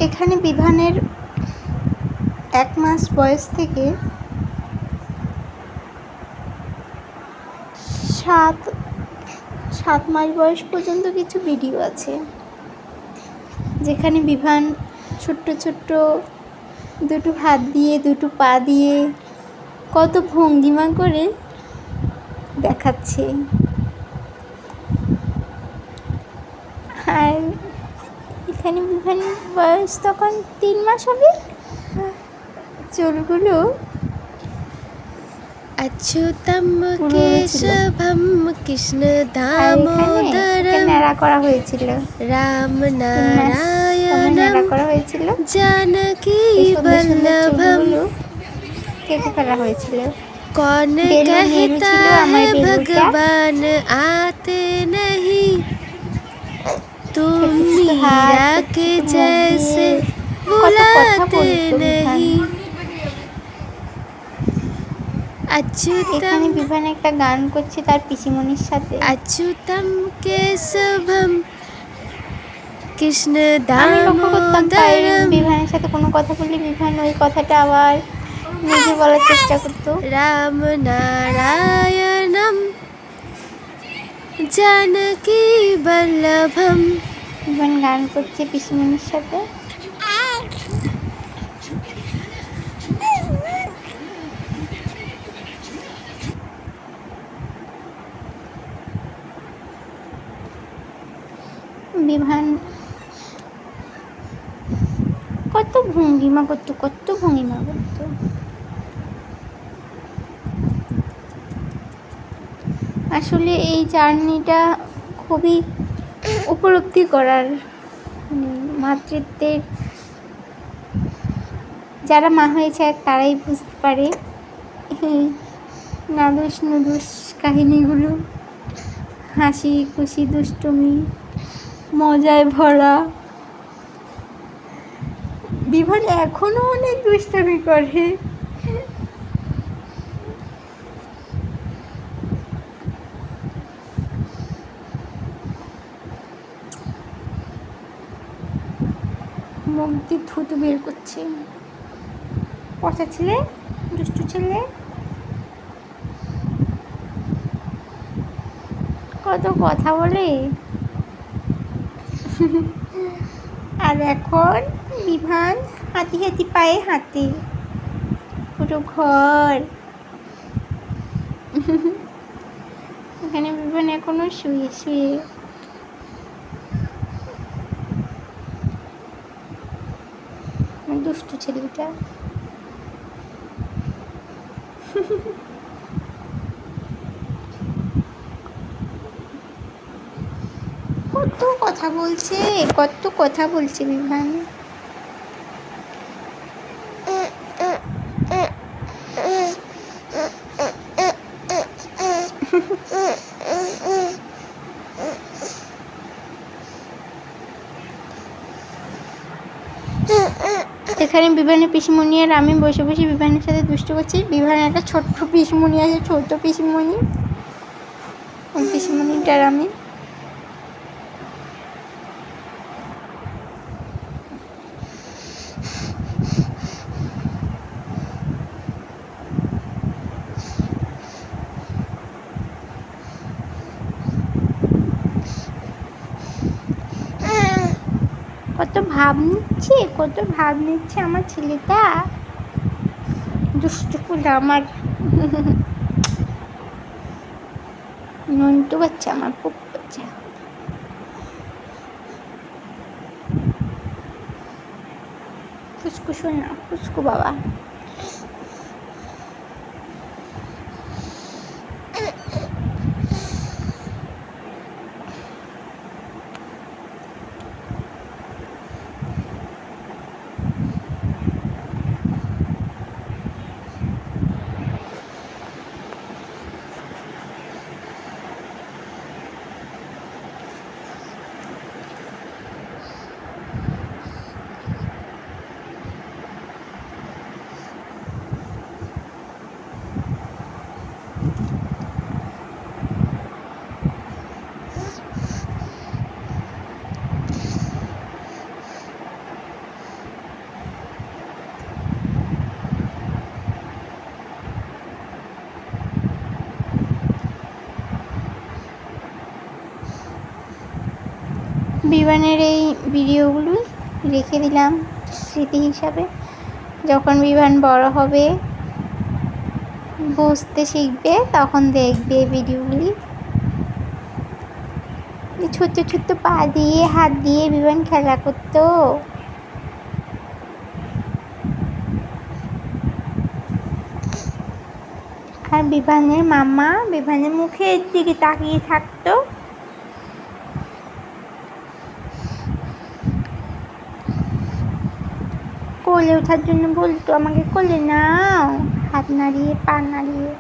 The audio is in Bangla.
এখানে বিভানের 1 মাস বয়স থেকে 7 মাস বয়স পর্যন্ত কিছু ভিডিও আছে, যেখানে বিভান ছোট্ট ছোট্ট দুটো হাত দিয়ে দুটো পা দিয়ে কত ভঙ্গিমা করে দেখাচ্ছে। আর এখানে বিভানের বয়স তখন 3 মাস হবে। চুলগুলো अच्युतं केशवं कृष्ण दामोदरं ন্যাড়া করা হয়েছিল, राम 3 মাস সময় ন্যাড়া नारायणं করা হয়েছিল। जानकी এই সুন্দর সুন্দর वल्लभं চুলগুলো কেটে ফেলা হয়েছিল। कौन बेलू नेहरू कहता छिलो है आमार बेलूटा। भगवान आते नहीं, तुम ছোট ছোট হাত, मीरा ছোট के ছোট মুখ जैसे দিয়ে কত কথা बुलाते বলতো বিভান। नहीं। अच्युतं এখানে বিভান একটা গান করছে তার পিসিমণির সাথে। अच्युतं केशवं कृष्ण আমি লক্ষ্য করতাম दामोदरं বিভানের সাথে কোনো কথা বললে বিভান ওই কথাটা আবার নিজে বলার চেষ্টা করতো। राम नारायणं जानकी वल्लभं। বিভান গান করছে পিসিমণির সাথে। বিভান কত ভঙ্গিমা করতো, কত ভঙ্গিমা করতো। আসলে এই জার্নিটা খুবই উপলব্ধি করার, মাতৃত্বের যারা মা হয়েছে তারাই বুঝতে পারে এই নাদুস নুদুস কাহিনীগুলো, হাসি খুশি দুষ্টুমি মজায় ভরা। বিভান এখনো অনেক দুষ্টামি করে। মুখ দিয়ে থুতু বের করছে। পচা ছেলে, দুষ্টু ছেলে, কত কথা বলে। আর এখন বিভান হাতি হাতি পায়ে হাঁটে পুরো ঘর। এখানে বিভান এখনো শুয়ে শুয়ে। দুষ্টু ছেলেটা। কত কথা বলছে, কত কথা বলছে বিভান। এখানে বিভানের পিসিমণি আর আমি বসে বসে বিভানের সাথে দুষ্টু করছি। বিভানের একটা ছোট্ট পিসিমণি আছে, ছোট পিসিমণি, ওই পিসিমণিটার আমি। কত ভাব নিচ্ছে, কত ভাব নিচ্ছে আমার ছেলেটা, দুষ্টু ফুল আমার। নন্টু বাচ্চা, আমার পুপ বাচ্চা। ফুসকু শোন না, ফুসকু বাবা। বিমানের এই ভিডিওগুলো রেখে দিলাম স্মৃতি হিসাবে। যখন বিমান বড় হবে, বুঝতে শিখবে, তখন দেখবে ভিডিওগুলি। ছোট্ট ছোট্ট পা দিয়ে হাত দিয়ে বিমান খেলা করতো। আর বিভানের মামা বিভানের মুখের দিকে তাকিয়ে থাকতো। কোলে ওঠার জন্য বলতো, আমাকে কোলে নাও, হাত নাড়িয়ে পা নাড়িয়ে।